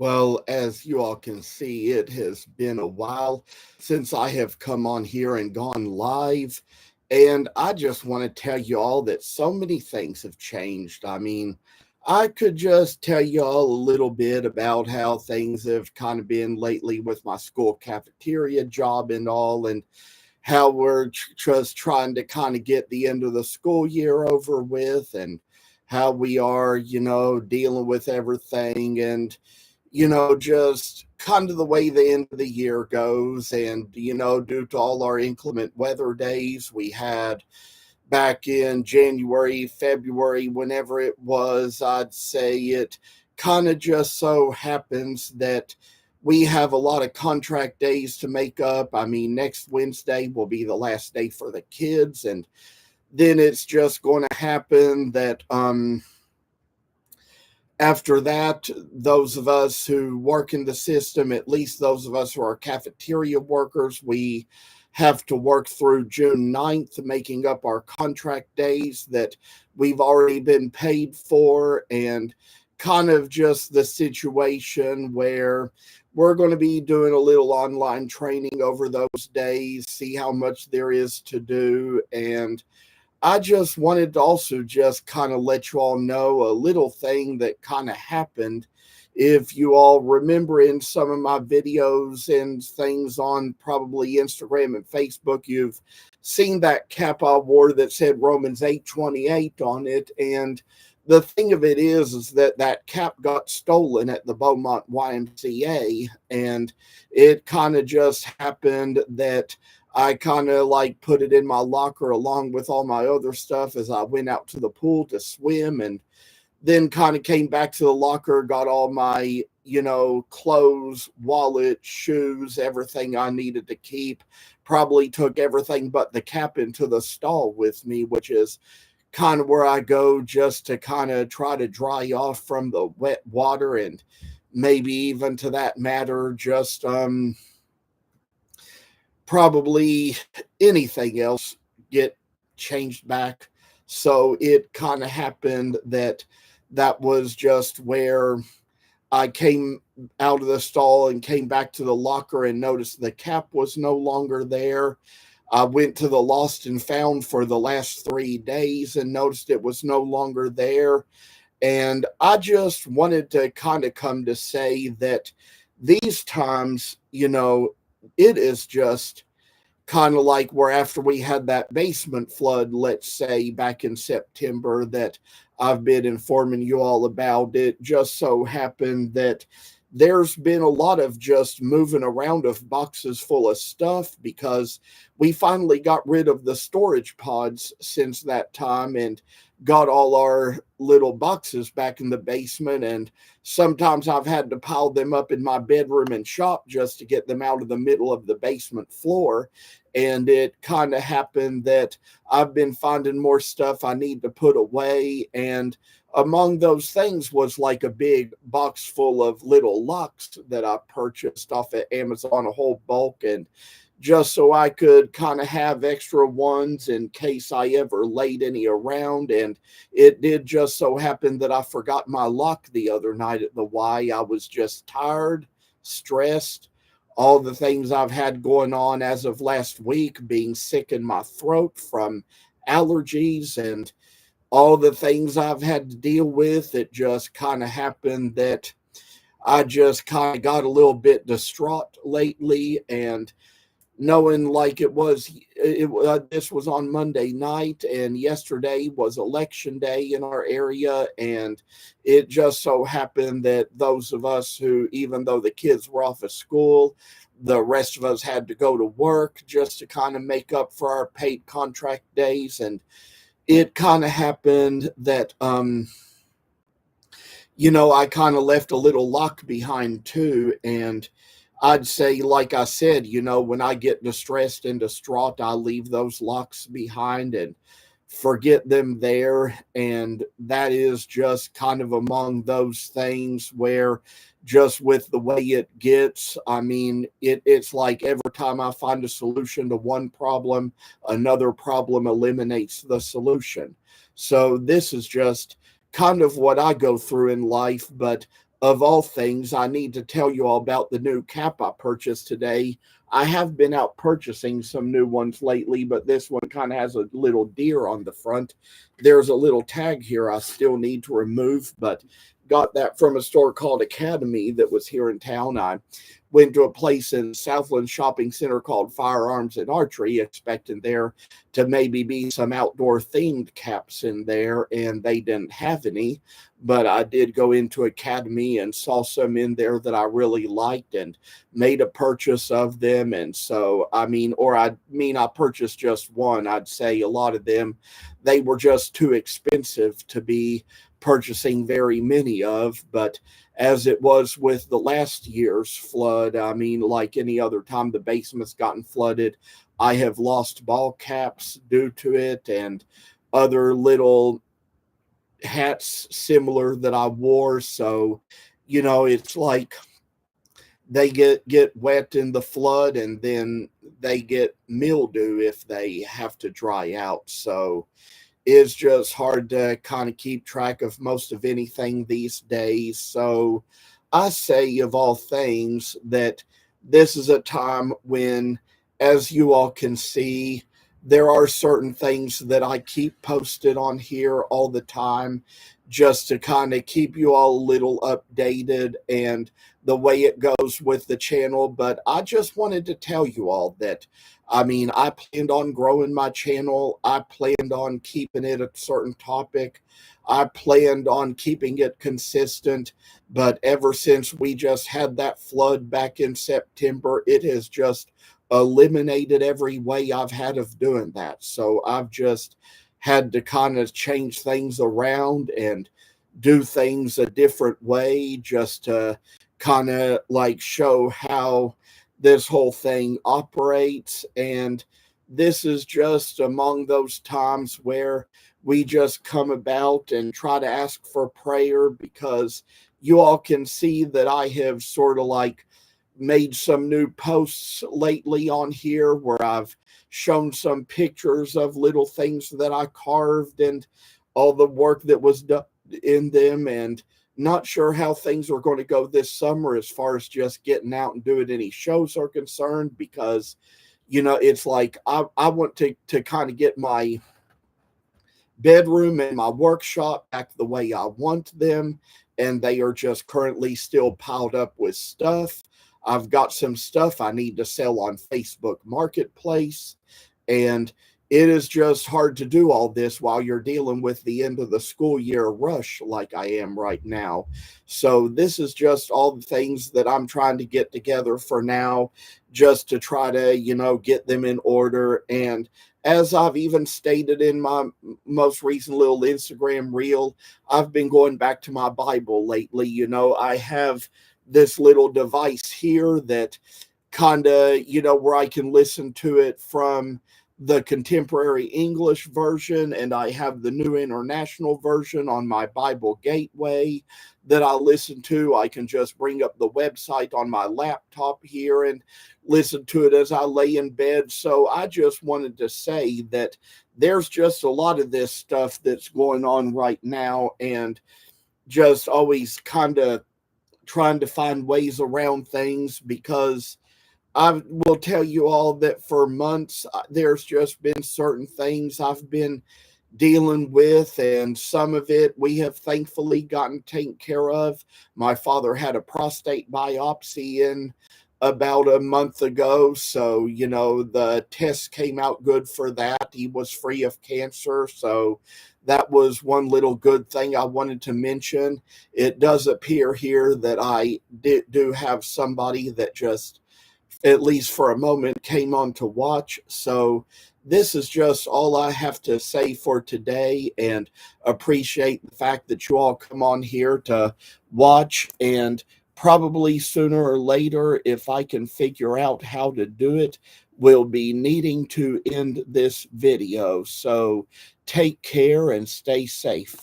Well, as you all can see, it has been a while since I have come on here and gone live. And I just want to tell you all that so many things have changed. I mean, I could just tell you all a little bit about how things have kind of been lately with my school cafeteria job and all, and how we're just trying to kind of get the end of the school year over with, and how we are, dealing with everything. And just kind of the way the end of the year goes. And, due to all our inclement weather days we had back in January, February, whenever it was, I'd say it kind of just so happens that we have a lot of contract days to make up. I mean, next Wednesday will be the last day for the kids. And then it's just going to happen that, after that, those of us who work in the system, at least those of us who are cafeteria workers, we have to work through June 9th, making up our contract days that we've already been paid for. And kind of just the situation where we're going to be doing a little online training over those days, see how much there is to do. And I just wanted to also just kind of let you all know a little thing that kind of happened. If you all remember in some of my videos and things on probably Instagram and Facebook, you've seen that cap I wore that said Romans 8:28 on it. And the thing of it is that that cap got stolen at the Beaumont YMCA. And it kind of just happened that I kind of like put it in my locker along with all my other stuff as I went out to the pool to swim, and then kind of came back to the locker, got all my, clothes, wallet, shoes, everything I needed to keep. Probably took everything but the cap into the stall with me, which is kind of where I go just to kind of try to dry off from the wet water, and maybe even to that matter, just probably anything else get changed back. So it kind of happened that that was just where I came out of the stall and came back to the locker and noticed the cap was no longer there. I went to the lost and found for the last 3 days and noticed it was no longer there. And I just wanted to kind of come to say that these times, it is just kind of like where after we had that basement flood, let's say back in September, that I've been informing you all about. It just so happened that there's been a lot of just moving around of boxes full of stuff because we finally got rid of the storage pods since that time and got all our little boxes back in the basement. And sometimes I've had to pile them up in my bedroom and shop just to get them out of the middle of the basement floor. And it kind of happened that I've been finding more stuff I need to put away. And among those things was like a big box full of little locks that I purchased off of Amazon, a whole bulk, and just so I could kind of have extra ones in case I ever laid any around. And it did just so happen that I forgot my lock the other night at the Y. I was just tired, stressed, all the things I've had going on as of last week, being sick in my throat from allergies and all the things I've had to deal with. It just kind of happened that I just kind of got a little bit distraught lately. And knowing like this was on Monday night and yesterday was election day in our area, and it just so happened that those of us who, even though the kids were off of school, the rest of us had to go to work just to kind of make up for our paid contract days. And it kind of happened that I kind of left a little lock behind too. And I'd say, like I said, when I get distressed and distraught, I leave those locks behind and forget them there. And that is just kind of among those things where, just with the way it gets, I mean, it's like every time I find a solution to one problem, another problem eliminates the solution. So this is just kind of what I go through in life. But of all things, I need to tell you all about the new cap I purchased today. I have been out purchasing some new ones lately, but this one kind of has a little deer on the front. There's a little tag here I still need to remove, but got that from a store called Academy that was here in town. I went to a place in Southland Shopping Center called Firearms and Archery, expecting there to maybe be some outdoor themed caps in there, and they didn't have any. But I did go into Academy and saw some in there that I really liked and made a purchase of them. And so, I purchased just one. I'd say a lot of them, they were just too expensive to be purchasing very many of. But as it was with the last year's flood, like any other time the basement's gotten flooded, I have lost ball caps due to it and other little hats similar that I wore. So, it's like they get wet in the flood and then they get mildew if they have to dry out. So it's just hard to kind of keep track of most of anything these days. So I say, of all things, that this is a time when, as you all can see, there are certain things that I keep posted on here all the time just to kind of keep you all a little updated and the way it goes with the channel. But I just wanted to tell you all that, I planned on growing my channel. I planned on keeping it a certain topic. I planned on keeping it consistent. But ever since we just had that flood back in September, it has just eliminated every way I've had of doing that. So I've just had to kind of change things around and do things a different way just to kind of like show how this whole thing operates. And this is just among those times where we just come about and try to ask for prayer, because you all can see that I have sort of like made some new posts lately on here where I've shown some pictures of little things that I carved and all the work that was done in them. And not sure how things are going to go this summer as far as just getting out and doing any shows are concerned, because it's like I want to kind of get my bedroom and my workshop back the way I want them, and they are just currently still piled up with stuff. I've got some stuff I need to sell on Facebook Marketplace, and it is just hard to do all this while you're dealing with the end of the school year rush like I am right now. So this is just all the things that I'm trying to get together for now, just to try to, get them in order. And as I've even stated in my most recent little Instagram reel, I've been going back to my Bible lately. I have this little device here that kind of, where I can listen to it from the contemporary English version, and I have the New International Version on my Bible Gateway that I listen to. I can just bring up the website on my laptop here and listen to it as I lay in bed. So I just wanted to say that there's just a lot of this stuff that's going on right now, and just always kind of trying to find ways around things, because I will tell you all that for months, there's just been certain things I've been dealing with, and some of it we have thankfully gotten taken care of. My father had a prostate biopsy in about a month ago, so the test came out good for that. He was free of cancer, so that was one little good thing I wanted to mention. It does appear here that I do have somebody that just, at least for a moment, came on to watch. So this is just all I have to say for today, and appreciate the fact that you all come on here to watch. And probably sooner or later, if I can figure out how to do it, we'll be needing to end this video. So take care and stay safe.